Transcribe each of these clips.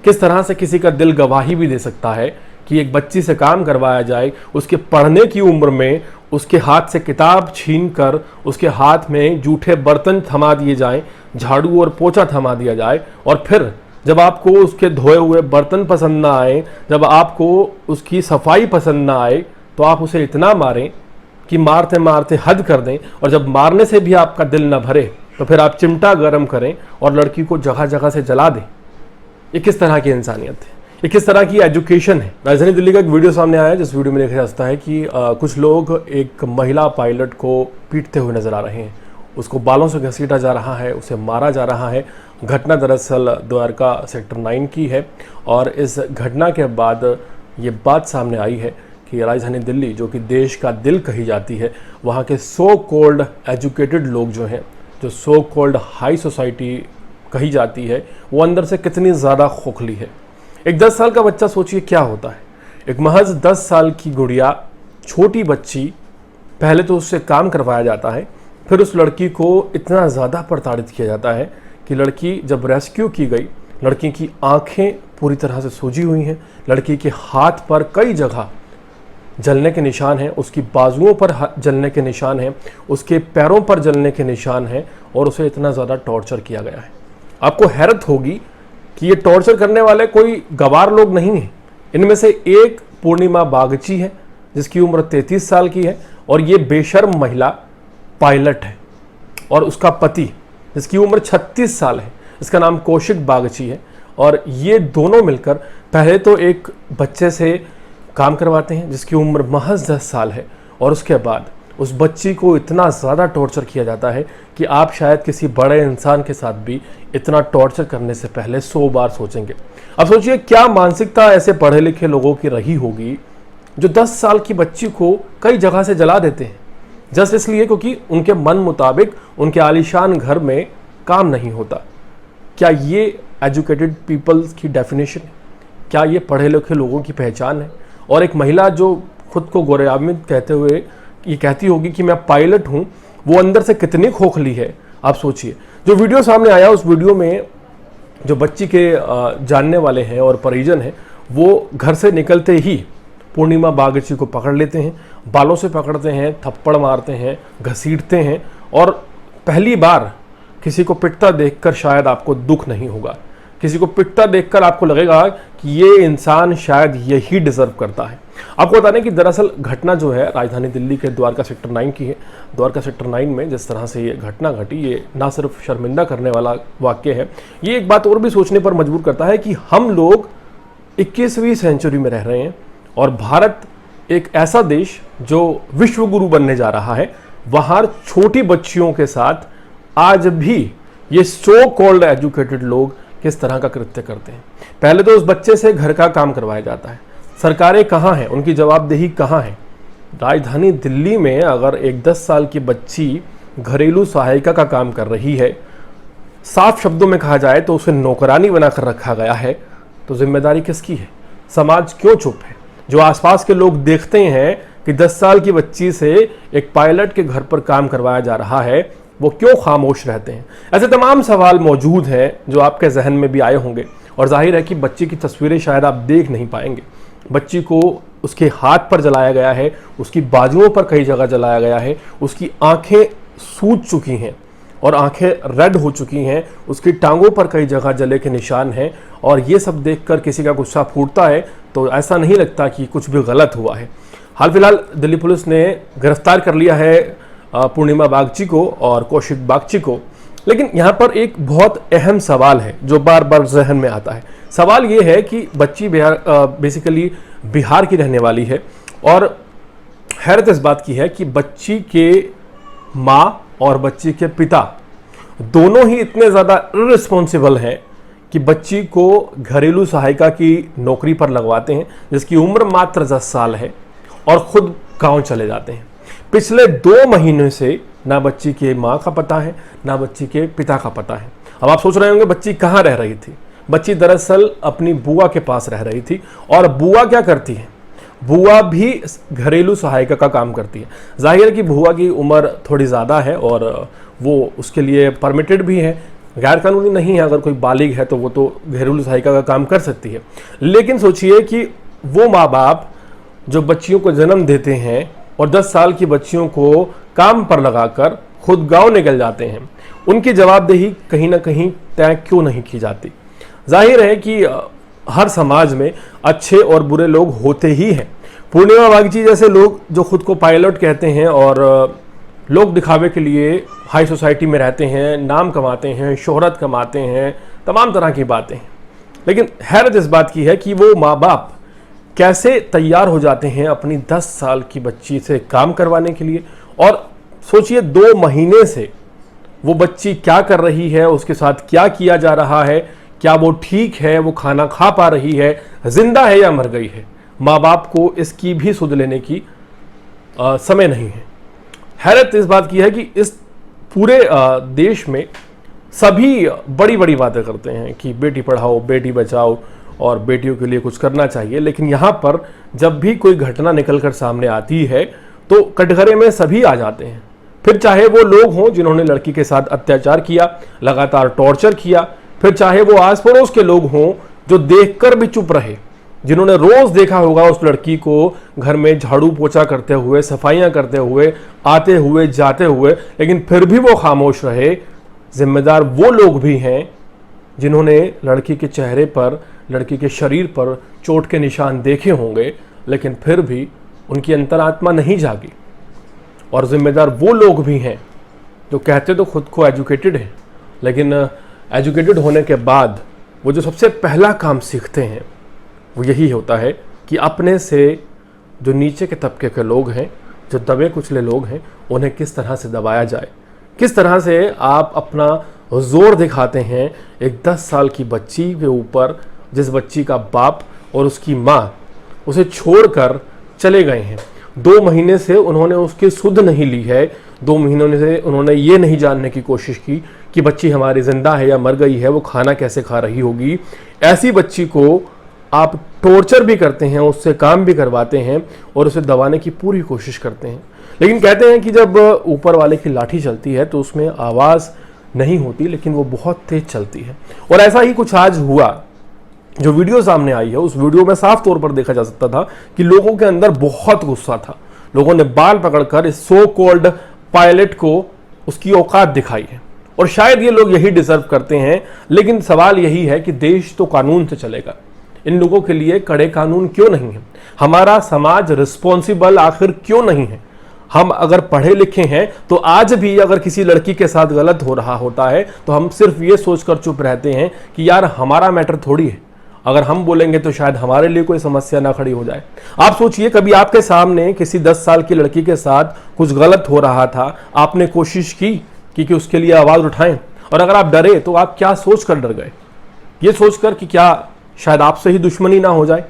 किस तरह से किसी का दिल गवाही भी दे सकता है कि एक बच्ची से काम करवाया जाए, उसके पढ़ने की उम्र में उसके हाथ से किताब छीन कर उसके हाथ में जूठे बर्तन थमा दिए जाएं, झाड़ू और पोछा थमा दिया जाए, और फिर जब आपको उसके धोए हुए बर्तन पसंद ना आए, जब आपको उसकी सफाई पसंद ना आए, तो आप उसे इतना मारें कि मारते मारते हद कर दें, और जब मारने से भी आपका दिल ना भरे तो फिर आप चिमटा गर्म करें और लड़की को जगह जगह से जला दें। ये किस तरह की इंसानियत है, ये किस तरह की एजुकेशन है। राजधानी दिल्ली का एक वीडियो सामने आया है जिस वीडियो में देखा जा सकता है कि कुछ लोग एक महिला पायलट को पीटते हुए नजर आ रहे हैं, उसको बालों से घसीटा जा रहा है, उसे मारा जा रहा है। घटना दरअसल द्वारका सेक्टर 9 की है, और इस घटना के बाद ये बात सामने आई है कि राजधानी दिल्ली, जो कि देश का दिल कही जाती है, वहाँ के सो कॉल्ड एजुकेटेड लोग जो हैं, जो सो कॉल्ड हाई सोसाइटी कही जाती है, वो अंदर से कितनी ज़्यादा खोखली है। एक 10 साल का बच्चा, सोचिए क्या होता है। एक महज 10 साल की गुड़िया, छोटी बच्ची, पहले तो उससे काम करवाया जाता है, फिर उस लड़की को इतना ज़्यादा प्रताड़ित किया जाता है कि लड़की जब रेस्क्यू की गई, लड़की की आंखें पूरी तरह से सूजी हुई हैं, लड़की के हाथ पर कई जगह जलने के निशान हैं, उसकी बाजुओं पर जलने के निशान हैं, उसके पैरों पर जलने के निशान हैं, और उसे इतना ज़्यादा टॉर्चर किया गया है। आपको हैरत होगी कि ये टॉर्चर करने वाले कोई गवार लोग नहीं हैं। इनमें से एक पूर्णिमा बागची है जिसकी उम्र 33 साल की है, और ये बेशर्म महिला पायलट है, और उसका पति जिसकी उम्र 36 साल है, इसका नाम कौशिक बागची है। और ये दोनों मिलकर पहले तो एक बच्चे से काम करवाते हैं जिसकी उम्र महज 10 साल है, और उसके बाद उस बच्ची को इतना ज़्यादा टॉर्चर किया जाता है कि आप शायद किसी बड़े इंसान के साथ भी इतना टॉर्चर करने से पहले 100 बार सोचेंगे। अब सोचिए क्या मानसिकता ऐसे पढ़े लिखे लोगों की रही होगी जो 10 साल की बच्ची को कई जगह से जला देते हैं, जस्ट इसलिए क्योंकि उनके मन मुताबिक उनके आलीशान घर में काम नहीं होता। क्या ये एजुकेटेड पीपल्स की डेफिनेशन है? क्या ये पढ़े लिखे लोगों की पहचान है? और एक महिला जो खुद को गोरेआमिद कहते हुए ये कहती होगी कि मैं पायलट हूँ, वो अंदर से कितनी खोखली है आप सोचिए। जो वीडियो सामने आया, उस वीडियो में जो बच्ची के जानने वाले हैं और परिजन हैं, वो घर से निकलते ही पूर्णिमा बागची को पकड़ लेते हैं, बालों से पकड़ते हैं, थप्पड़ मारते हैं, घसीटते हैं, और पहली बार किसी को पिटता देखकर शायद आपको दुख नहीं होगा, किसी को पिटता देखकर आपको लगेगा कि ये इंसान शायद यही डिजर्व करता है। आपको बता दें कि दरअसल घटना जो है राजधानी दिल्ली के द्वारका सेक्टर 9 की है। द्वारका सेक्टर 9 में जिस तरह से ये घटना घटी, ये ना सिर्फ शर्मिंदा करने वाला वाक्य है, ये एक बात और भी सोचने पर मजबूर करता है कि हम लोग 21वीं सेंचुरी में रह रहे हैं, और भारत एक ऐसा देश जो विश्व गुरु बनने जा रहा है, वहाँ छोटी बच्चियों के साथ आज भी ये सो कॉल्ड एजुकेटेड लोग किस तरह का कृत्य करते हैं। पहले तो उस बच्चे से घर का काम करवाया जाता है। सरकारें कहाँ हैं, उनकी जवाबदेही कहाँ है? राजधानी दिल्ली में अगर एक 10 साल की बच्ची घरेलू सहायिका का काम कर रही है, साफ शब्दों में कहा जाए तो उसे नौकरानी बनाकर रखा गया है, तो जिम्मेदारी किसकी है? समाज क्यों चुप है? जो आसपास के लोग देखते हैं कि 10 साल की बच्ची से एक पायलट के घर पर काम करवाया जा रहा है, वो क्यों खामोश रहते हैं? ऐसे तमाम सवाल मौजूद हैं जो आपके जहन में भी आए होंगे, और जाहिर है कि बच्ची की तस्वीरें शायद आप देख नहीं पाएंगे। बच्ची को उसके हाथ पर जलाया गया है, उसकी बाजुओं पर कई जगह जलाया गया है, उसकी आंखें सूज चुकी हैं और आंखें रेड हो चुकी हैं, उसकी टांगों पर कई जगह जले के निशान हैं, और ये सब देखकर किसी का गुस्सा फूटता है तो ऐसा नहीं लगता कि कुछ भी गलत हुआ है। हाल फिलहाल दिल्ली पुलिस ने गिरफ्तार कर लिया है पूर्णिमा बागची को और कौशिक बागची को, लेकिन यहाँ पर एक बहुत अहम सवाल है जो बार बार जहन में आता है। सवाल ये है कि बच्ची बेसिकली बिहार की रहने वाली है, और हैरत इस बात की है कि बच्ची के माँ और बच्ची के पिता दोनों ही इतने ज़्यादा इर्रिस्पॉन्सिबल हैं कि बच्ची को घरेलू सहायिका की नौकरी पर लगवाते हैं जिसकी उम्र मात्र 10 साल है, और खुद गांव चले जाते हैं। पिछले 2 महीने से ना बच्ची के माँ का पता है, ना बच्ची के पिता का पता है। अब आप सोच रहे होंगे बच्ची कहाँ रह रही थी? बच्ची दरअसल अपनी बुआ के पास रह रही थी, और बुआ क्या करती है? बुआ भी घरेलू सहायिका का काम करती है। जाहिर है कि बुआ की उम्र थोड़ी ज़्यादा है और वो उसके लिए परमिटेड भी है, गैर कानूनी नहीं है, अगर कोई बालिग है तो वो तो घरेलू सहायिका का काम कर सकती है। लेकिन सोचिए कि वो माँ बाप जो बच्चियों को जन्म देते हैं और 10 साल की बच्चियों को काम पर लगाकर खुद गांव निकल जाते हैं, उनकी जवाबदेही कहीं ना कहीं तय क्यों नहीं की जाती। जाहिर है कि हर समाज में अच्छे और बुरे लोग होते ही हैं। पूर्णिमा बागची जैसे लोग जो खुद को पायलट कहते हैं और लोग दिखावे के लिए हाई सोसाइटी में रहते हैं, नाम कमाते हैं, शोहरत कमाते हैं, तमाम तरह की बातें हैं। लेकिन हैरत इस बात की है कि वो माँ बाप कैसे तैयार हो जाते हैं अपनी 10 साल की बच्ची से काम करवाने के लिए। और सोचिए 2 महीने से वो बच्ची क्या कर रही है, उसके साथ क्या किया जा रहा है, क्या वो ठीक है, वो खाना खा पा रही है, जिंदा है या मर गई है। माँ बाप को इसकी भी सुध लेने की समय नहीं है। हैरत इस बात की है कि इस पूरे देश में सभी बड़ी बड़ी बातें करते हैं कि बेटी पढ़ाओ, बेटी बचाओ और बेटियों के लिए कुछ करना चाहिए। लेकिन यहाँ पर जब भी कोई घटना निकल कर सामने आती है तो कटघरे में सभी आ जाते हैं। फिर चाहे वो लोग हों जिन्होंने लड़की के साथ अत्याचार किया, लगातार टॉर्चर किया, फिर चाहे वो आस पड़ोस के लोग हों जो देखकर भी चुप रहे, जिन्होंने रोज देखा होगा उस लड़की को घर में झाड़ू पोछा करते हुए, सफाइयां करते हुए, आते हुए जाते हुए, लेकिन फिर भी वो खामोश रहे। जिम्मेदार वो लोग भी हैं जिन्होंने लड़की के चेहरे पर, लड़की के शरीर पर चोट के निशान देखे होंगे, लेकिन फिर भी उनकी अंतरात्मा नहीं जागी। और जिम्मेदार वो लोग भी हैं जो कहते तो खुद को एजुकेटेड हैं, लेकिन एजुकेटेड होने के बाद वो जो सबसे पहला काम सीखते हैं वो यही होता है कि अपने से जो नीचे के तबके के लोग हैं, जो दबे कुचले लोग हैं, उन्हें किस तरह से दबाया जाए, किस तरह से आप अपना जोर दिखाते हैं एक 10 साल की बच्ची के ऊपर, जिस बच्ची का बाप और उसकी माँ उसे छोड़कर चले गए हैं। 2 महीने से उन्होंने उसकी सुध नहीं ली है। 2 महीनों से उन्होंने ये नहीं जानने की कोशिश की कि बच्ची हमारी जिंदा है या मर गई है, वो खाना कैसे खा रही होगी। ऐसी बच्ची को आप टॉर्चर भी करते हैं, उससे काम भी करवाते हैं और उसे दबाने की पूरी कोशिश करते हैं। लेकिन कहते हैं कि जब ऊपर वाले की लाठी चलती है तो उसमें आवाज़ नहीं होती, लेकिन वो बहुत तेज चलती है। और ऐसा ही कुछ आज हुआ। जो वीडियो सामने आई है उस वीडियो में साफ तौर पर देखा जा सकता था कि लोगों के अंदर बहुत गुस्सा था। लोगों ने बाल पकड़कर इस सो कॉल्ड पायलट को उसकी औकात दिखाई है और शायद ये लोग यही डिजर्व करते हैं। लेकिन सवाल यही है कि देश तो कानून से चलेगा, इन लोगों के लिए कड़े कानून क्यों नहीं है? हमारा समाज रिस्पॉन्सिबल आखिर क्यों नहीं है? हम अगर पढ़े लिखे हैं तो आज भी अगर किसी लड़की के साथ गलत हो रहा होता है तो हम सिर्फ ये सोचकर चुप रहते हैं कि यार हमारा मैटर थोड़ी है, अगर हम बोलेंगे तो शायद हमारे लिए कोई समस्या ना खड़ी हो जाए। आप सोचिए, कभी आपके सामने किसी 10 साल की लड़की के साथ कुछ गलत हो रहा था, आपने कोशिश की कि उसके लिए आवाज़ उठाएं, और अगर आप डरे तो आप क्या सोचकर डर गए? ये सोचकर कि क्या शायद आपसे ही दुश्मनी ना हो जाए।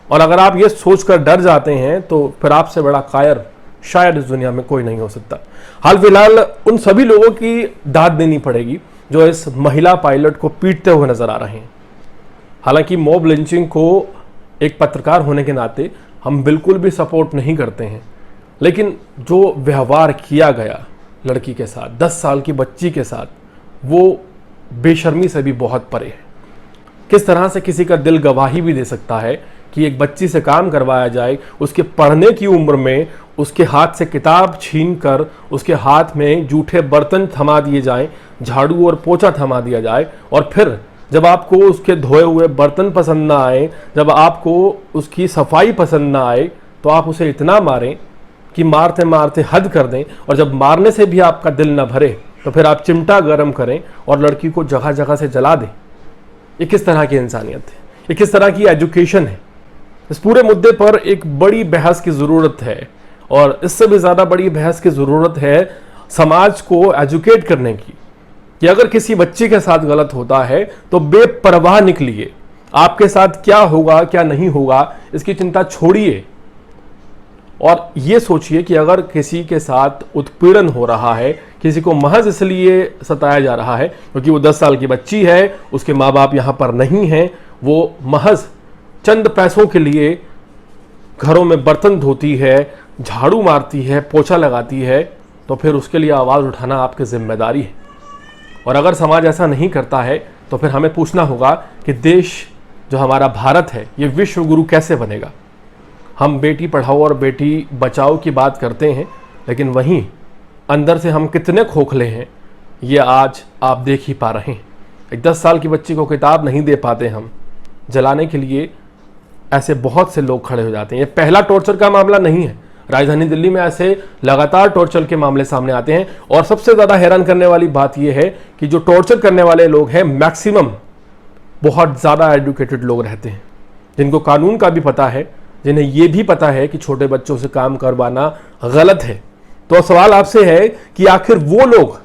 और अगर आप ये सोचकर डर जाते हैं तो फिर आपसे बड़ा कायर शायद इस दुनिया में कोई नहीं हो सकता। हाल फिलहाल उन सभी लोगों की दाद देनी पड़ेगी जो इस महिला पायलट को पीटते हुए नजर आ रहे हैं। हालांकि मॉब लिंचिंग को एक पत्रकार होने के नाते हम बिल्कुल भी सपोर्ट नहीं करते हैं, लेकिन जो व्यवहार किया गया लड़की के साथ, 10 साल की बच्ची के साथ, वो बेशर्मी से भी बहुत परे है। किस तरह से किसी का दिल गवाही भी दे सकता है कि एक बच्ची से काम करवाया जाए, उसके पढ़ने की उम्र में उसके हाथ से किताब छीनकर उसके हाथ में जूठे बर्तन थमा दिए जाएं, झाड़ू और पोछा थमा दिया जाए, और फिर जब आपको उसके धोए हुए बर्तन पसंद ना आए, जब आपको उसकी सफाई पसंद ना आए, तो आप उसे इतना मारें कि मारते मारते हद कर दें, और जब मारने से भी आपका दिल न भरे तो फिर आप चिमटा गर्म करें और लड़की को जगह जगह से जला दें। ये किस तरह की इंसानियत है? ये किस तरह की एजुकेशन है? इस पूरे मुद्दे पर एक बड़ी बहस की ज़रूरत है, और इससे भी ज़्यादा बड़ी बहस की ज़रूरत है समाज को एजुकेट करने की कि अगर किसी बच्चे के साथ गलत होता है तो बेपरवाह निकलिए। आपके साथ क्या होगा क्या नहीं होगा इसकी चिंता छोड़िए, और ये सोचिए कि अगर किसी के साथ उत्पीड़न हो रहा है, किसी को महज इसलिए सताया जा रहा है क्योंकि वो 10 साल की बच्ची है, उसके माँ बाप यहाँ पर नहीं हैं, वो महज चंद पैसों के लिए घरों में बर्तन धोती है, झाड़ू मारती है, पोछा लगाती है, तो फिर उसके लिए आवाज़ उठाना आपकी जिम्मेदारी है। और अगर समाज ऐसा नहीं करता है तो फिर हमें पूछना होगा कि देश जो हमारा भारत है ये विश्व गुरु कैसे बनेगा। हम बेटी पढ़ाओ और बेटी बचाओ की बात करते हैं, लेकिन वहीं अंदर से हम कितने खोखले हैं ये आज आप देख ही पा रहे हैं। एक 10 साल की बच्ची को किताब नहीं दे पाते हम, जलाने के लिए ऐसे बहुत से लोग खड़े हो जाते हैं। ये पहला टॉर्चर का मामला नहीं है, राजधानी दिल्ली में ऐसे लगातार टॉर्चर के मामले सामने आते हैं। और सबसे ज़्यादा हैरान करने वाली बात यह है कि जो टॉर्चर करने वाले लोग हैं मैक्सिमम बहुत ज़्यादा एजुकेटेड लोग रहते हैं, जिनको कानून का भी पता है, जिन्हें ये भी पता है कि छोटे बच्चों से काम करवाना गलत है। तो सवाल आपसे है कि आखिर वो लोग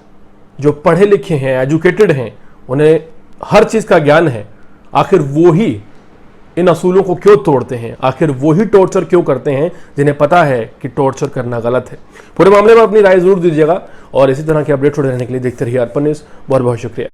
जो पढ़े लिखे हैं, एजुकेटेड हैं, उन्हें हर चीज़ का ज्ञान है, आखिर वो ही इन असूलों को क्यों तोड़ते हैं? आखिर वो ही टॉर्चर क्यों करते हैं जिन्हें पता है कि टॉर्चर करना गलत है? पूरे मामले में अपनी राय जरूर दीजिएगा और इसी तरह के अपडेट रहने के लिए देखते रहिए अर्पण न्यूज़। बहुत बहुत शुक्रिया।